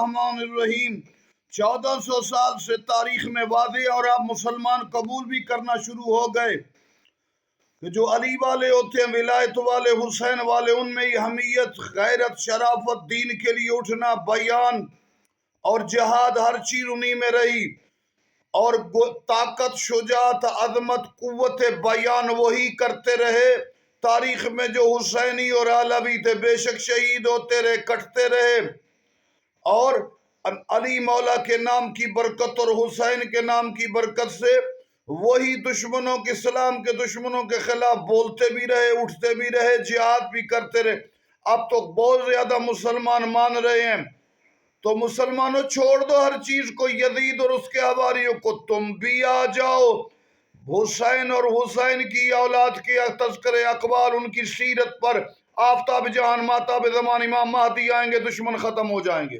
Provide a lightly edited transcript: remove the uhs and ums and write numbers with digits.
الرحمن الرحیم 1400 سال سے تاریخ میں واضح اور آپ مسلمان قبول بھی کرنا شروع ہو گئے کہ جو علی والے ہوتے ہیں، ولایت والے، حسین والے، ان میں یہ حمیت، غیرت، شرافت، دین کے لیے اٹھنا، بیان اور جہاد، ہر چیز انہی میں رہی، اور طاقت، شجاعت، عظمت، قوت بیان وہی کرتے رہے۔ تاریخ میں جو حسینی اور علوی تھے بے شک شہید ہوتے رہے، کٹتے رہے، اور علی مولا کے نام کی برکت اور حسین کے نام کی برکت سے وہی دشمنوں کے، اسلام کے دشمنوں کے خلاف بولتے بھی رہے، اٹھتے بھی رہے، جہاد بھی کرتے رہے۔ اب تو بہت زیادہ مسلمان مان رہے ہیں، تو مسلمانوں چھوڑ دو ہر چیز کو، یزید اور اس کے حواریوں کو، تم بھی آ جاؤ۔ حسین اور حسین کی اولاد کے تذکرے، اقوال، ان کی سیرت پر آفتاب جہان، ماتاب زمان، امام مہدی آئیں گے، دشمن ختم ہو جائیں گے۔